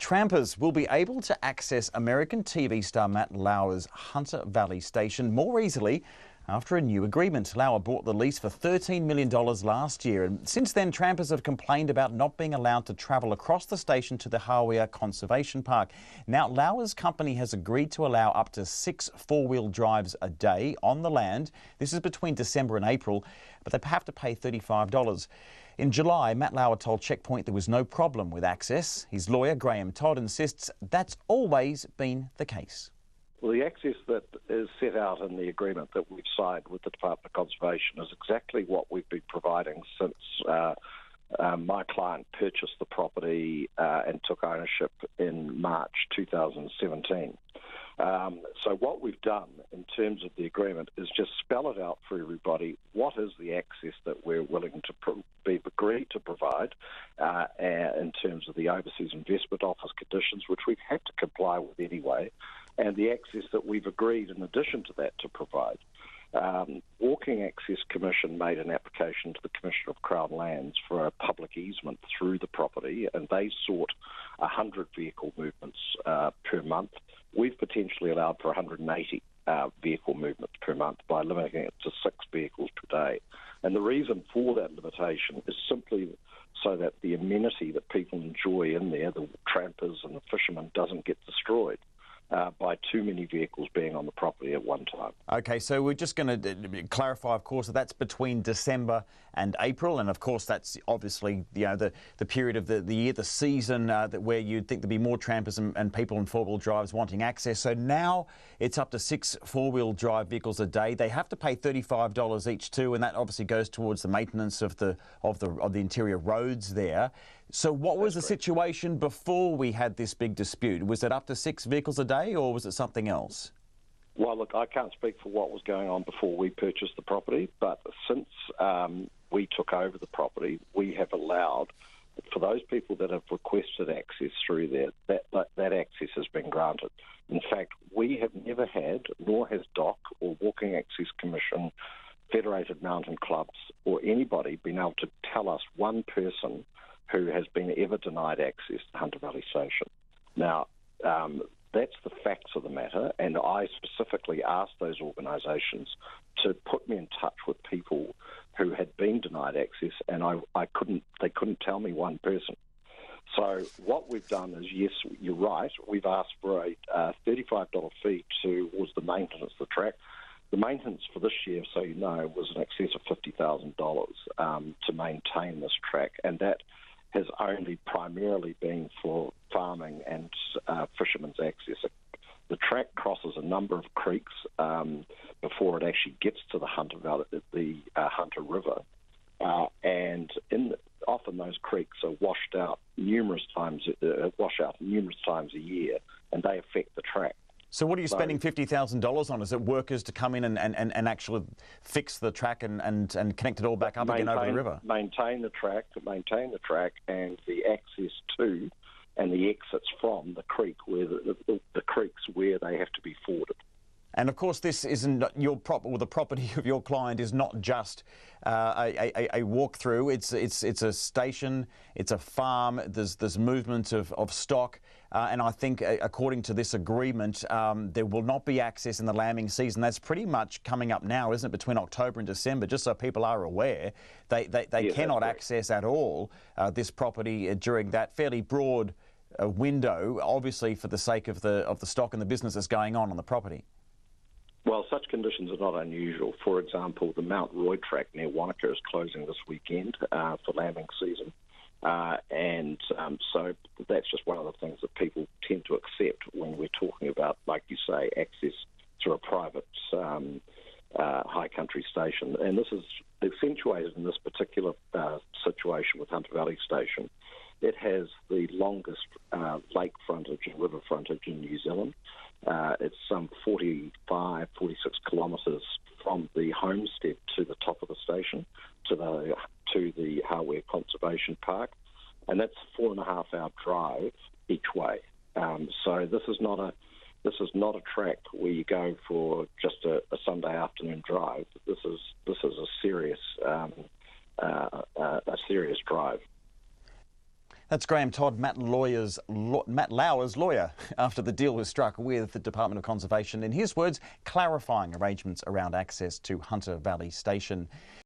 Trampers will be able to access American TV star Matt Lauer's Hunter Valley station more easily after a new agreement. Lauer bought the lease for $13 million last year, and since then trampers have complained about not being allowed to travel across the station to the Hawea Conservation Park. Now Lauer's company has agreed to allow up to 6 four-wheel drives a day on the land. This is between December and April, but they have to pay $35. In July, Matt Lauer told Checkpoint there was no problem with access. His lawyer, Graham Todd, insists that's always been the case. Well, the access that is set out in the agreement that we've signed with the Department of Conservation is exactly what we've been providing since my client purchased the property and took ownership in March 2017. So what we've done in terms of the agreement is just spell it out for everybody. What is the access that we're willing to be agreed to provide in terms of the Overseas Investment Office conditions, which we've had to comply with anyway, and the access that we've agreed in addition to that to provide. Walking Access Commission made an application to the Commissioner of Crown Lands for a public easement through the property, and they sought 100 vehicle movements per month. We've potentially allowed for 180 vehicle movements per month by limiting it to 6 vehicles per day. And the reason for that limitation is simply so that the amenity that people enjoy in there, the trampers and the fishermen, doesn't get destroyed by too many vehicles being on the property at one time. OK, so we're just going to clarify, of course, that that's between December and April, and of course that's obviously the period of the year, the season where you'd think there'd be more trampers and people in four-wheel drives wanting access. So now it's up to 6 four-wheel drive vehicles a day. They have to pay $35 each too, and that obviously goes towards the maintenance of the interior roads there. So what was the situation before we had this big dispute? Was it up to 6 vehicles a day, or was it something else? Well, look, I can't speak for what was going on before we purchased the property, but since we took over the property, we have allowed, for those people that have requested access through there, that access has been granted. In fact, we have never had, nor has DOC or Walking Access Commission, Federated Mountain Clubs, or anybody been able to tell us one person who has been ever denied access to Hunter Valley Station. Now, that's the facts of the matter, and I specifically asked those organisations to put me in touch with people who had been denied access, and they couldn't tell me one person. So what we've done is, yes, you're right, we've asked for a $35 fee towards the maintenance of the track. The maintenance for this year, so you know, was in excess of $50,000 to maintain this track, and that has only primarily been for farming and fishermen's access. The track crosses a number of creeks before it actually gets to the Hunter Valley, the Hunter River, and often those creeks are washed out numerous times a year, and they affect the track. So what are you spending $50,000 on? Is it workers to come in and actually fix the track and connect it all back up again over the river? Maintain the track, and the access to and the exits from the creek, where the creeks where they have to be forded. And of course, this isn't your the property of your client is not just a walk-through. It's a station. It's a farm. There's movement of stock, and I think according to this agreement, there will not be access in the lambing season. That's pretty much coming up now, isn't it? Between October and December, just so people are aware, they cannot access at all this property during that fairly broad window. Obviously, for the sake of the stock and the business that's going on the property. Well, such conditions are not unusual. For example, the Mount Roy track near Wanaka is closing this weekend for lambing season. So that's just one of the things that people tend to accept when we're talking about, like you say, access to a private high country station. And this is accentuated in this particular situation with Hunter Valley Station. It has the longest lake frontage and river frontage in New Zealand. It's some 46 kilometres from the homestead to the top of the station, to the Hawea Conservation Park, and that's a 4.5-hour drive each way. So this is not a track where you go for just a Sunday afternoon drive. This is a serious drive. That's Graham Todd, Matt Lauer's lawyer, after the deal was struck with the Department of Conservation, in his words, clarifying arrangements around access to Hunter Valley Station.